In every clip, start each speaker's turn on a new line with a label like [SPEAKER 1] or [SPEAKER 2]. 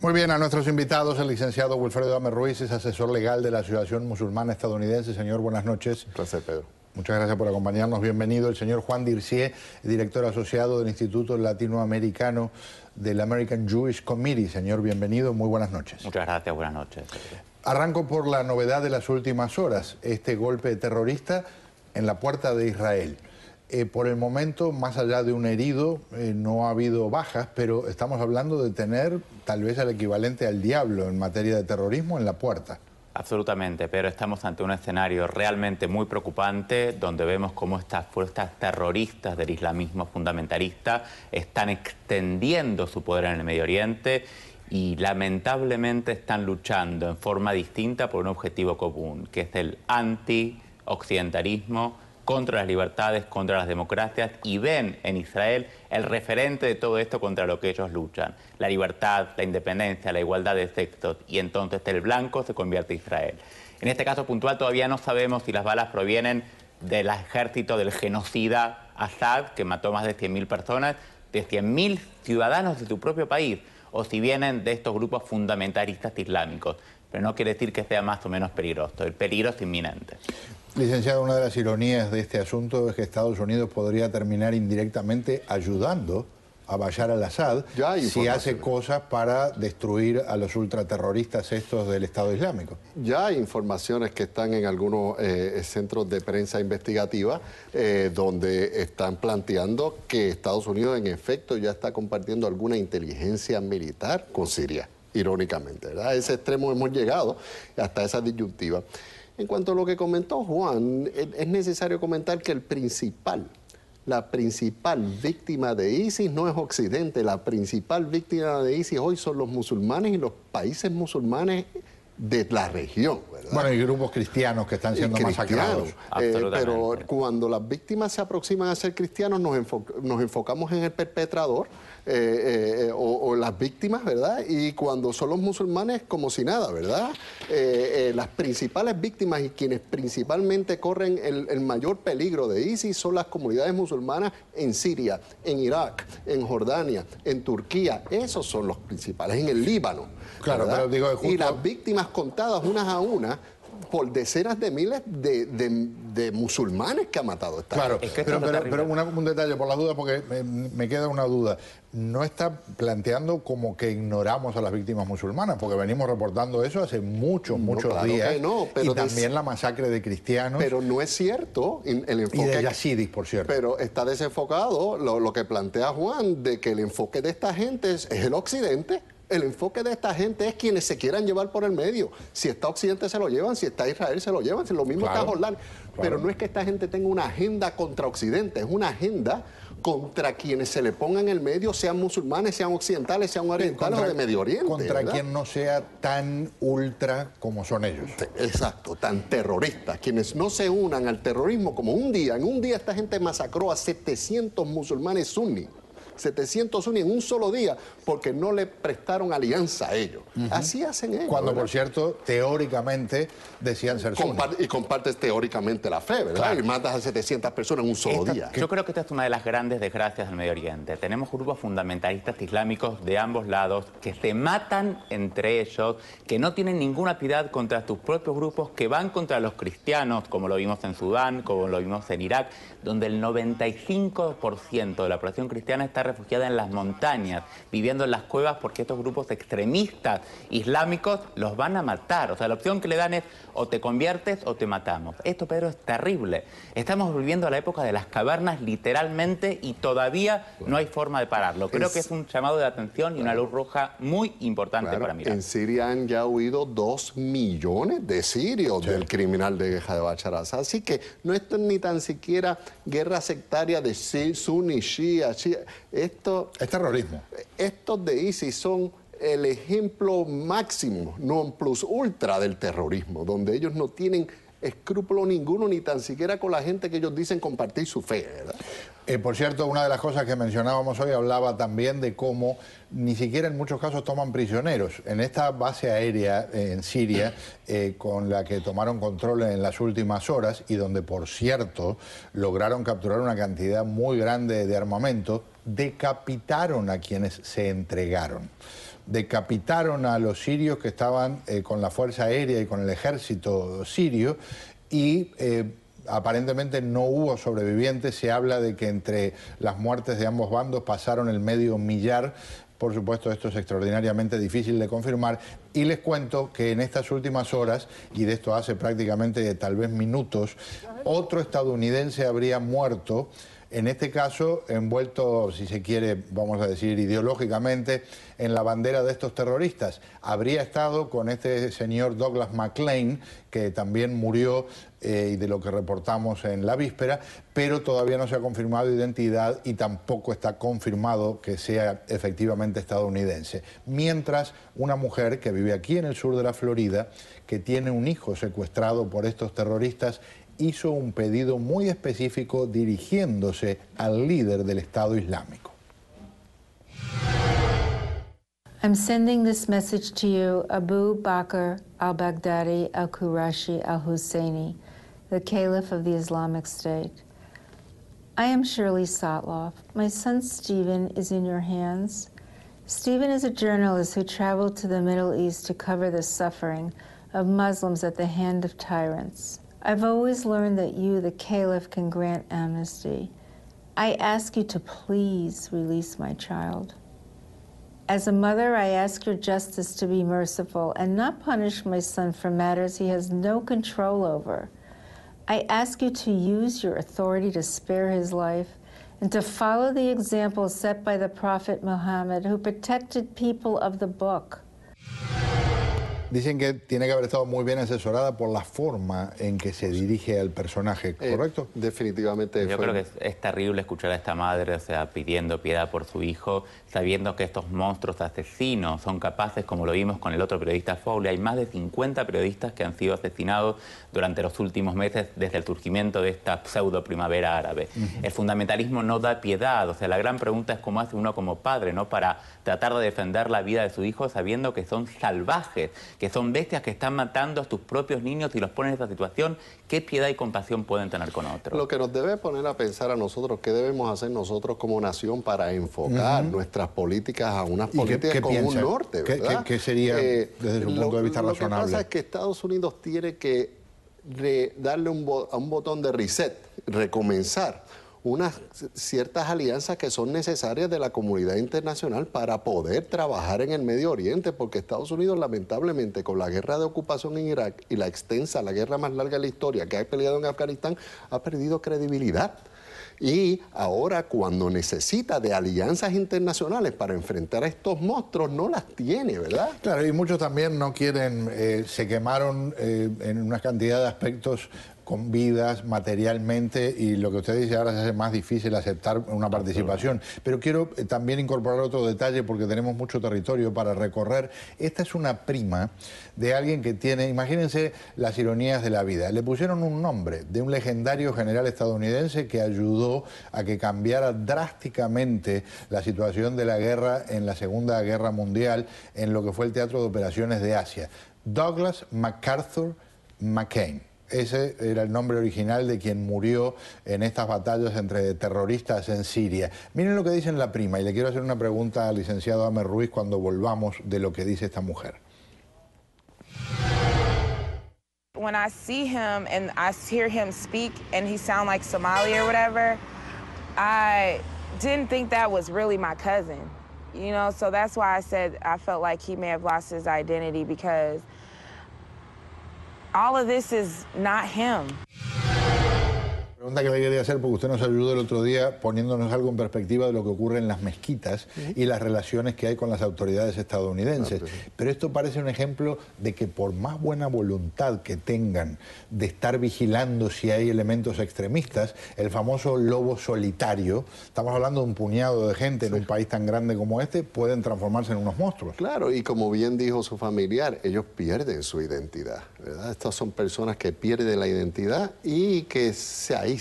[SPEAKER 1] Muy bien, a nuestros invitados, el licenciado Wilfredo Ame Ruiz, es asesor legal de la Asociación Musulmana Estadounidense. Señor, buenas noches.
[SPEAKER 2] Un placer, Pedro.
[SPEAKER 1] Muchas gracias por acompañarnos, bienvenido. El señor Juan Dircé, director asociado del Instituto Latinoamericano del American Jewish Committee. Señor, bienvenido, muy buenas noches.
[SPEAKER 3] Muchas gracias, buenas noches.
[SPEAKER 1] Arranco por la novedad de las últimas horas, este golpe terrorista en la puerta de Israel. Por el momento, más allá de un herido, no ha habido bajas, pero estamos hablando de tener tal vez el equivalente al diablo en materia de terrorismo en la puerta.
[SPEAKER 3] Absolutamente, pero estamos ante un escenario realmente muy preocupante donde vemos cómo estas fuerzas terroristas del islamismo fundamentalista están extendiendo su poder en el Medio Oriente y lamentablemente están luchando en forma distinta por un objetivo común, que es el anti-occidentalismo, contra las libertades, contra las democracias, y ven en Israel el referente de todo esto contra lo que ellos luchan. La libertad, la independencia, la igualdad de sexos, y entonces el blanco se convierte en Israel. En este caso puntual todavía no sabemos si las balas provienen del ejército del genocida Assad, que mató más de 100.000 personas, de 100.000 ciudadanos de su propio país, o si vienen de estos grupos fundamentalistas islámicos. Pero no quiere decir que sea más o menos peligroso. El peligro es inminente.
[SPEAKER 1] Licenciado, una de las ironías de este asunto es que Estados Unidos podría terminar indirectamente ayudando a Bashar al-Assad si hace cosas para destruir a los ultraterroristas estos del Estado Islámico.
[SPEAKER 2] Ya hay informaciones que están en algunos centros de prensa investigativa donde están planteando que Estados Unidos en efecto ya está compartiendo alguna inteligencia militar con Siria, irónicamente, ¿verdad? A ese extremo hemos llegado, hasta esa disyuntiva. En cuanto a lo que comentó Juan, es necesario comentar que la principal víctima de ISIS no es Occidente, la principal víctima de ISIS hoy son los musulmanes y los países musulmanes de la región, ¿verdad?
[SPEAKER 1] Bueno, y grupos cristianos que están siendo masacrados.
[SPEAKER 2] Pero cuando las víctimas se aproximan a ser cristianos, nos enfocamos en el perpetrador o las víctimas, ¿verdad? Y cuando son los musulmanes, como si nada, ¿verdad? Las principales víctimas y quienes principalmente corren el mayor peligro de ISIS son las comunidades musulmanas en Siria, en Irak, en Jordania, en Turquía. Esos son los principales, en el Líbano.
[SPEAKER 1] Claro, pero digo, justo...
[SPEAKER 2] Y las víctimas contadas unas a una por decenas de miles de musulmanes que ha matado esta gente.
[SPEAKER 1] Pero un detalle por la duda, porque me queda una duda. ¿No está planteando como que ignoramos a las víctimas musulmanas? Porque venimos reportando eso hace muchos días.
[SPEAKER 2] Pero
[SPEAKER 1] y también la masacre de cristianos.
[SPEAKER 2] Pero no es cierto el enfoque.
[SPEAKER 1] Y de yazidis, por cierto.
[SPEAKER 2] Pero está desenfocado lo que plantea Juan, de que el enfoque de esta gente es el occidente. El enfoque de esta gente es quienes se quieran llevar por el medio. Si está Occidente se lo llevan, si está Israel se lo llevan, si lo mismo está Jordania. Pero no es que esta gente tenga una agenda contra Occidente, es una agenda contra quienes se le pongan en el medio, sean musulmanes, sean occidentales, sean orientales o de Medio Oriente.
[SPEAKER 1] Contra quien no sea tan ultra como son ellos.
[SPEAKER 2] Exacto, tan terroristas. Quienes no se unan al terrorismo como en un día esta gente masacró a 700 musulmanes suníes. 700 suníes en un solo día porque no le prestaron alianza a ellos. Así hacen ellos.
[SPEAKER 1] Cuando, ¿verdad? Por cierto, teóricamente decían ser suníes.
[SPEAKER 2] Y compartes teóricamente la fe, ¿verdad? Claro. Y matas a 700 personas en un solo día.
[SPEAKER 3] Yo creo que esta es una de las grandes desgracias del Medio Oriente. Tenemos grupos fundamentalistas islámicos de ambos lados que se matan entre ellos, que no tienen ninguna piedad contra sus propios grupos, que van contra los cristianos, como lo vimos en Sudán, como lo vimos en Irak, donde el 95% de la población cristiana está refugiada en las montañas, viviendo en las cuevas porque estos grupos extremistas islámicos los van a matar. O sea, la opción que le dan es o te conviertes o te matamos. Esto, Pedro, es terrible. Estamos volviendo a la época de las cavernas literalmente y todavía no hay forma de pararlo. Creo que es un llamado de atención y una luz roja muy importante para mirar.
[SPEAKER 2] En Siria han ya huido 2 millones de sirios del criminal de guerra de Bashar al-Assad. Así que no es ni tan siquiera guerra sectaria de Sunni, Shia. Esto
[SPEAKER 1] es terrorismo.
[SPEAKER 2] Estos de ISIS son el ejemplo máximo, non plus ultra del terrorismo, donde ellos no tienen escrúpulo ninguno, ni tan siquiera con la gente que ellos dicen compartir su fe, ¿verdad?
[SPEAKER 1] Por cierto, una de las cosas que mencionábamos hoy hablaba también de cómo ni siquiera en muchos casos toman prisioneros. En esta base aérea en Siria, con la que tomaron control en las últimas horas y donde, por cierto, lograron capturar una cantidad muy grande de armamento, decapitaron a quienes se entregaron. decapitaron a los sirios que estaban con la Fuerza Aérea y con el ejército sirio y aparentemente no hubo sobrevivientes. Se habla de que entre las muertes de ambos bandos pasaron el medio millar. Por supuesto, esto es extraordinariamente difícil de confirmar. Y les cuento que en estas últimas horas, y de esto hace prácticamente tal vez minutos, otro estadounidense habría muerto, en este caso envuelto, si se quiere, vamos a decir, ideológicamente, en la bandera de estos terroristas. Habría estado con este señor Douglas MacLean, que también murió, y de lo que reportamos en la víspera, pero todavía no se ha confirmado identidad y tampoco está confirmado que sea efectivamente estadounidense. Mientras, una mujer que vive aquí en el sur de la Florida, que tiene un hijo secuestrado por estos terroristas, hizo un pedido muy específico dirigiéndose al líder del Estado Islámico.
[SPEAKER 4] I'm sending this message to you, Abu Bakr al-Baghdadi al-Qurashi al-Husseini, the Caliph of the Islamic State. I am Shirley Sotloff. My son Stephen is in your hands. Stephen is a journalist who traveled to the Middle East to cover the suffering of Muslims at the hand of tyrants. I've always learned that you, the Caliph, can grant amnesty. I ask you to please release my child. As a mother, I ask your justice to be merciful and not punish my son for matters he has no control over. I ask you to use your authority to spare his life and to follow the example set by the Prophet Muhammad, who protected people of the book.
[SPEAKER 1] Dicen que tiene que haber estado muy bien asesorada por la forma en que se dirige al personaje, ¿correcto?
[SPEAKER 2] Definitivamente.
[SPEAKER 3] Yo creo que es terrible escuchar a esta madre, o sea, pidiendo piedad por su hijo, sabiendo que estos monstruos asesinos son capaces, como lo vimos con el otro periodista Foley. Hay más de 50 periodistas que han sido asesinados durante los últimos meses desde el surgimiento de esta pseudo primavera árabe. El fundamentalismo no da piedad, o sea, la gran pregunta es cómo hace uno como padre, ¿no?, para tratar de defender la vida de su hijo sabiendo que son salvajes, que son bestias que están matando a tus propios niños y los ponen en esta situación. ¿Qué piedad y compasión pueden tener con otros?
[SPEAKER 2] Lo que nos debe poner a pensar a nosotros, ¿qué debemos hacer nosotros como nación para enfocar nuestras políticas a unas políticas con un norte, ¿verdad?
[SPEAKER 1] ¿Qué sería, desde su punto de vista razonable?
[SPEAKER 2] Lo que pasa es que Estados Unidos tiene que darle a un botón de reset, recomenzar unas ciertas alianzas que son necesarias de la comunidad internacional para poder trabajar en el Medio Oriente, porque Estados Unidos, lamentablemente, con la guerra de ocupación en Irak y la guerra más larga de la historia que ha peleado en Afganistán, ha perdido credibilidad. Y ahora, cuando necesita de alianzas internacionales para enfrentar a estos monstruos, no las tiene, ¿verdad?
[SPEAKER 1] Claro, y muchos también no quieren, se quemaron en una cantidad de aspectos con vidas, materialmente, y lo que usted dice ahora se hace más difícil aceptar una participación. Pero quiero también incorporar otro detalle porque tenemos mucho territorio para recorrer. Esta es una prima de alguien que tiene, imagínense las ironías de la vida, le pusieron un nombre de un legendario general estadounidense que ayudó a que cambiara drásticamente la situación de la guerra en la Segunda Guerra Mundial en lo que fue el Teatro de Operaciones de Asia. Douglas MacArthur McCain. Ese era el nombre original de quien murió en estas batallas entre terroristas en Siria. Miren lo que dice la prima, y le quiero hacer una pregunta al licenciado Amer Ruiz cuando volvamos de lo que dice esta mujer.
[SPEAKER 5] When I see him and I hear him speak and he sound like Somali or whatever, I didn't think that was really my cousin, you know, so that's why I said I felt like he may have lost his identity, because all of this is not him.
[SPEAKER 1] Pregunta que le quería hacer, porque usted nos ayudó el otro día poniéndonos algo en perspectiva de lo que ocurre en las mezquitas y las relaciones que hay con las autoridades estadounidenses. Pero esto parece un ejemplo de que por más buena voluntad que tengan de estar vigilando si hay elementos extremistas, el famoso lobo solitario, estamos hablando de un puñado de gente en un país tan grande como este, pueden transformarse en unos monstruos.
[SPEAKER 2] Claro, y como bien dijo su familiar, ellos pierden su identidad, ¿verdad? Estas son personas que pierden la identidad y que se aíslan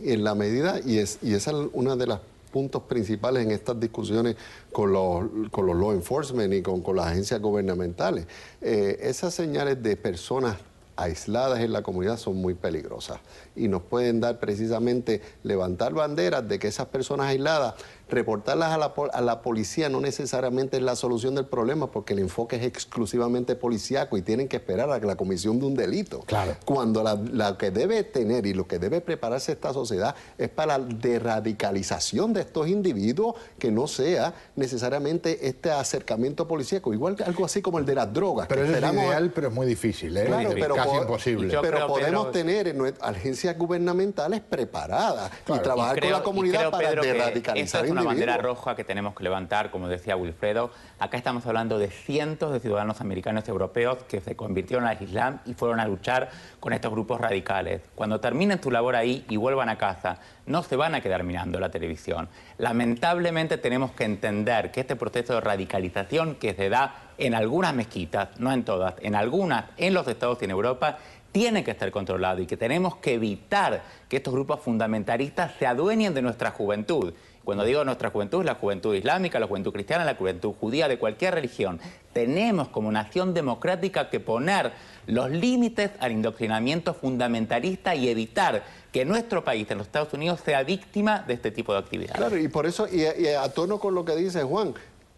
[SPEAKER 2] en la medida, y esa es una de los puntos principales en estas discusiones con los law enforcement y con las agencias gubernamentales. Esas señales de personas aisladas en la comunidad son muy peligrosas y nos pueden dar precisamente levantar banderas de que esas personas aisladas reportarlas a la policía no necesariamente es la solución del problema, porque el enfoque es exclusivamente policíaco y tienen que esperar a la comisión de un delito.
[SPEAKER 1] Claro.
[SPEAKER 2] Cuando la que debe tener y lo que debe prepararse esta sociedad es para la deradicalización de estos individuos, que no sea necesariamente este acercamiento policíaco, igual que algo así como el de las drogas.
[SPEAKER 1] Pero eso es ideal, pero es muy difícil, ¿eh?
[SPEAKER 2] Claro, pero
[SPEAKER 1] casi imposible.
[SPEAKER 2] Pero podemos tener en agencias gubernamentales preparadas y trabajar con la comunidad para deradicalizar
[SPEAKER 3] individuos. Esta es una bandera roja que tenemos que levantar, como decía Wilfredo. Acá estamos hablando de cientos de ciudadanos americanos y europeos que se convirtieron al Islam y fueron a luchar con estos grupos radicales. Cuando terminen su labor ahí y vuelvan a casa, no se van a quedar mirando la televisión. Lamentablemente tenemos que entender que este proceso de radicalización que se da en algunas mezquitas, no en todas, en algunas, en los Estados y en Europa, tiene que estar controlado y que tenemos que evitar que estos grupos fundamentalistas se adueñen de nuestra juventud. Cuando digo nuestra juventud, la juventud islámica, la juventud cristiana, la juventud judía, de cualquier religión. Tenemos como nación democrática que poner los límites al indoctrinamiento fundamentalista y evitar que nuestro país, en los Estados Unidos, sea víctima de este tipo de actividades. Claro,
[SPEAKER 2] y por eso, y a tono con lo que dice Juan,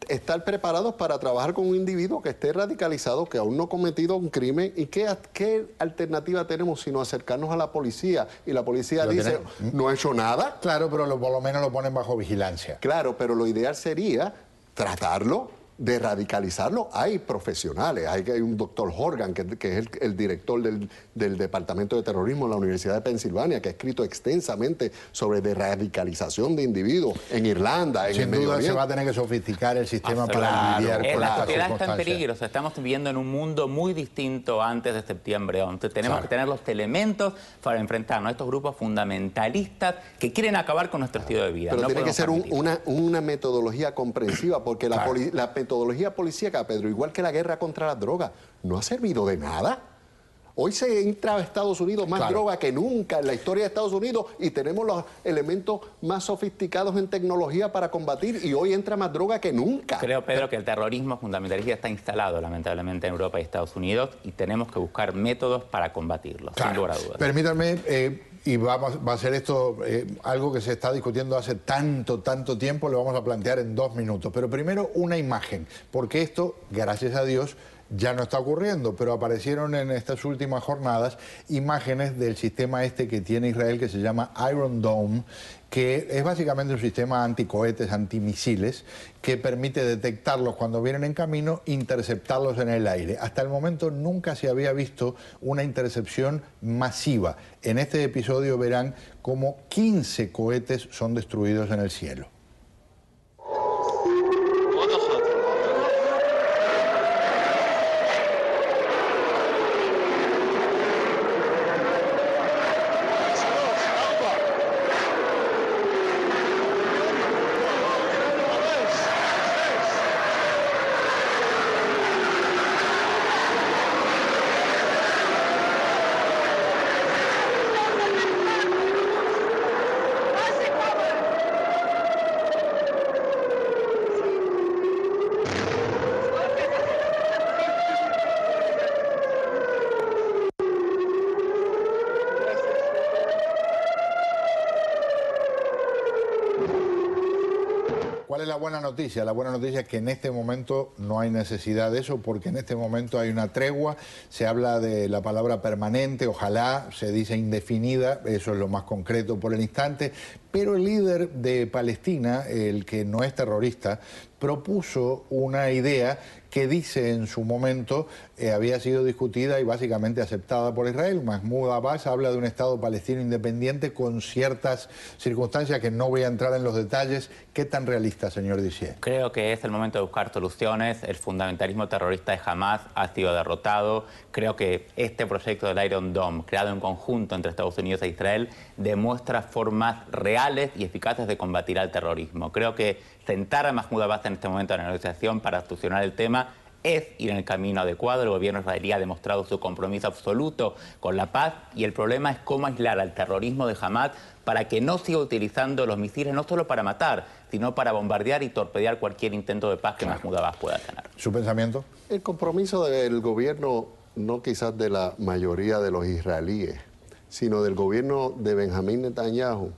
[SPEAKER 2] estar preparados para trabajar con un individuo que esté radicalizado, que aún no ha cometido un crimen. ¿Y qué alternativa tenemos sino acercarnos a la policía? Y la policía dice, no ha hecho nada.
[SPEAKER 1] Claro, pero por lo menos lo ponen bajo vigilancia.
[SPEAKER 2] Claro, pero lo ideal sería tratarlo, de radicalizarlo. Hay profesionales, hay un doctor Horgan, que es el director del Departamento de Terrorismo en la Universidad de Pensilvania, que ha escrito extensamente sobre radicalización de individuos en Irlanda, en el Medio Oriente.
[SPEAKER 1] Sin duda se va a tener que sofisticar el sistema para lidiar con estas
[SPEAKER 3] la sociedad
[SPEAKER 1] circunstancias.
[SPEAKER 3] está en peligro, estamos viviendo en un mundo muy distinto antes de septiembre 11. Tenemos que tener los elementos para enfrentarnos a estos grupos fundamentalistas que quieren acabar con nuestro estilo de vida.
[SPEAKER 2] Pero tiene que ser una metodología comprensiva, porque la metodología policíaca, Pedro, igual que la guerra contra las drogas, no ha servido de nada. Hoy se entra a Estados Unidos más droga que nunca en la historia de Estados Unidos y tenemos los elementos más sofisticados en tecnología para combatir y hoy entra más droga que nunca.
[SPEAKER 3] Creo, Pedro, que el terrorismo fundamentalista está instalado lamentablemente en Europa y Estados Unidos y tenemos que buscar métodos para combatirlo, sin lugar a dudas.
[SPEAKER 1] Permítanme, y va a ser esto algo que se está discutiendo hace tanto tiempo, lo vamos a plantear en 2 minutos. Pero primero una imagen, porque esto, gracias a Dios, ya no está ocurriendo, pero aparecieron en estas últimas jornadas imágenes del sistema este que tiene Israel que se llama Iron Dome, que es básicamente un sistema anticohetes, antimisiles, que permite detectarlos cuando vienen en camino, interceptarlos en el aire. Hasta el momento nunca se había visto una intercepción masiva. En este episodio verán cómo 15 cohetes son destruidos en el cielo. ¿Cuál es la buena noticia? La buena noticia es que en este momento no hay necesidad de eso, porque en este momento hay una tregua, se habla de la palabra permanente, ojalá, se dice indefinida, eso es lo más concreto por el instante, pero el líder de Palestina, el que no es terrorista, propuso una idea que dice en su momento había sido discutida y básicamente aceptada por Israel. Mahmoud Abbas habla de un Estado palestino independiente con ciertas circunstancias que no voy a entrar en los detalles. ¿Qué tan realista, señor Dissier?
[SPEAKER 3] Creo que es el momento de buscar soluciones. El fundamentalismo terrorista de Hamas ha sido derrotado. Creo que este proyecto del Iron Dome, creado en conjunto entre Estados Unidos e Israel, demuestra formas reales y eficaces de combatir al terrorismo. Creo que sentar a Mahmoud Abbas en este momento en la negociación para solucionar el tema es ir en el camino adecuado. El gobierno israelí ha demostrado su compromiso absoluto con la paz y el problema es cómo aislar al terrorismo de Hamas para que no siga utilizando los misiles no solo para matar, sino para bombardear y torpedear cualquier intento de paz que Mahmoud Abbas pueda tener.
[SPEAKER 1] ¿Su pensamiento?
[SPEAKER 2] El compromiso del gobierno, no quizás de la mayoría de los israelíes, sino del gobierno de Benjamín Netanyahu,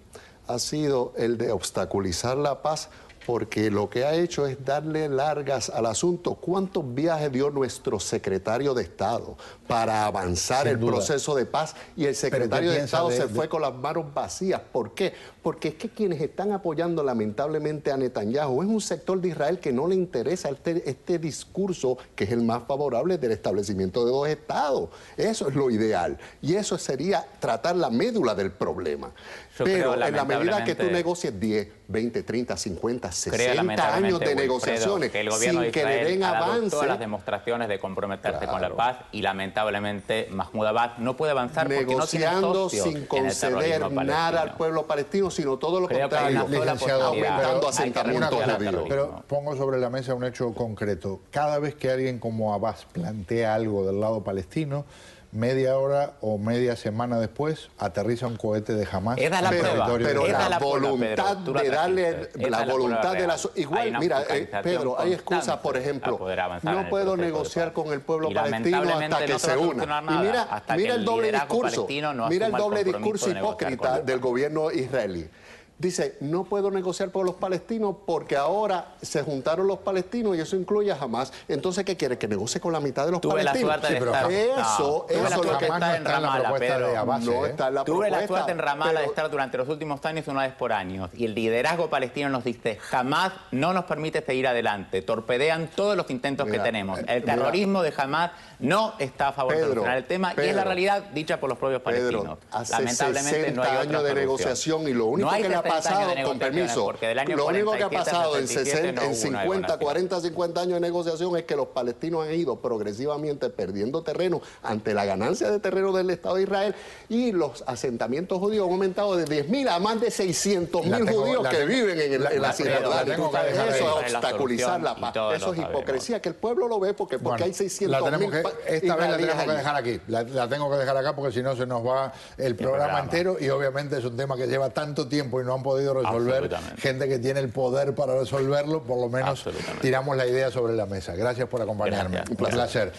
[SPEAKER 2] ha sido el de obstaculizar la paz, porque lo que ha hecho es darle largas al asunto. ¿Cuántos viajes dio nuestro secretario de Estado para avanzar el proceso de paz? Y el secretario de Estado se fue con las manos vacías. ¿Por qué? Porque es que quienes están apoyando lamentablemente a Netanyahu es un sector de Israel que no le interesa este discurso, que es el más favorable del establecimiento de dos estados. Eso es lo ideal. Y eso sería tratar la médula del problema. Pero en la medida que tú negocies 10, 20, 30, 50, 60 años de negociaciones
[SPEAKER 3] que el gobierno
[SPEAKER 2] sin
[SPEAKER 3] de
[SPEAKER 2] que le den avance,
[SPEAKER 3] todas las demostraciones de comprometerse con la paz, y lamentablemente Mahmoud Abbas no puede avanzar
[SPEAKER 2] negociando sin conceder nada al pueblo palestino, sino todo lo contrario, aumentando asentamientos judíos.
[SPEAKER 1] Pero pongo sobre la mesa un hecho concreto. Cada vez que alguien como Abbas plantea algo del lado palestino, media hora o media semana después aterriza un cohete de Hamás.
[SPEAKER 3] Esa es la prueba.
[SPEAKER 2] Pero la voluntad de darle, la voluntad de la... Igual, mira, Pedro, hay excusas, por ejemplo, no puedo negociar con el pueblo palestino hasta que se una. Y mira el doble discurso, mira el doble discurso hipócrita del gobierno israelí. Dice, no puedo negociar con los palestinos porque ahora se juntaron los palestinos y eso incluye a Hamás. Entonces, ¿qué quiere? ¿Que negocie con la mitad de los palestinos? Eso es lo que está en Ramallah, Pedro. No está en la propuesta.
[SPEAKER 3] Tuve la suerte en Ramallah de estar durante los últimos años una vez por año. Y el liderazgo palestino nos dice, jamás no nos permite seguir adelante. Torpedean todos los intentos que tenemos. El terrorismo de Hamás no está a favor de solucionar el tema y es la realidad dicha por los propios palestinos.
[SPEAKER 2] Lamentablemente 60 no hay años de negociación y lo único que le ha pasado, con permiso, lo único que ha pasado en 50, 40, 50 años de negociación es que los palestinos han ido progresivamente perdiendo terreno ante la ganancia de terreno del Estado de Israel y los asentamientos judíos han aumentado de 10.000 a más de 600.000 judíos que viven en la Cisjordania. Eso es obstaculizar la paz. Eso es hipocresía, que el pueblo lo ve porque hay 600.000.
[SPEAKER 1] Esta vez la tenemos que dejar aquí. La tengo que dejar acá porque si no se nos va el programa entero y obviamente es un tema que lleva tanto tiempo y no han podido resolver. Gente que tiene el poder para resolverlo, por lo menos tiramos la idea sobre la mesa. Gracias por acompañarme. Un placer.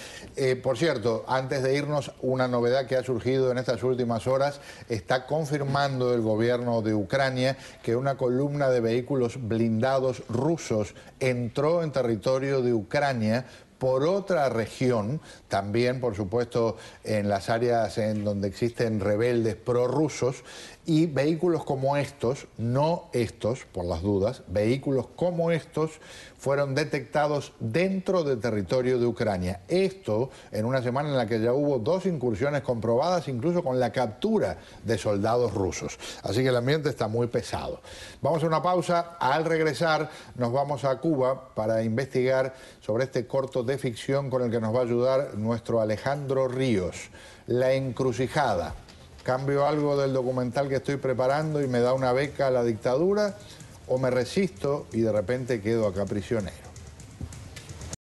[SPEAKER 1] Por cierto, antes de irnos, una novedad que ha surgido en estas últimas horas, está confirmando el gobierno de Ucrania que una columna de vehículos blindados rusos entró en territorio de Ucrania por otra región, también por supuesto en las áreas en donde existen rebeldes prorrusos, y vehículos como estos, no estos por las dudas, vehículos como estos fueron detectados dentro del territorio de Ucrania. Esto en una semana en la que ya hubo 2 incursiones comprobadas, incluso con la captura de soldados rusos. Así que el ambiente está muy pesado. Vamos a una pausa. Al regresar nos vamos a Cuba para investigar sobre este corto de ficción con el que nos va a ayudar nuestro Alejandro Ríos, La Encrucijada. ¿Cambio algo del documental que estoy preparando y me da una beca a la dictadura? ¿O me resisto y de repente quedo acá prisionero?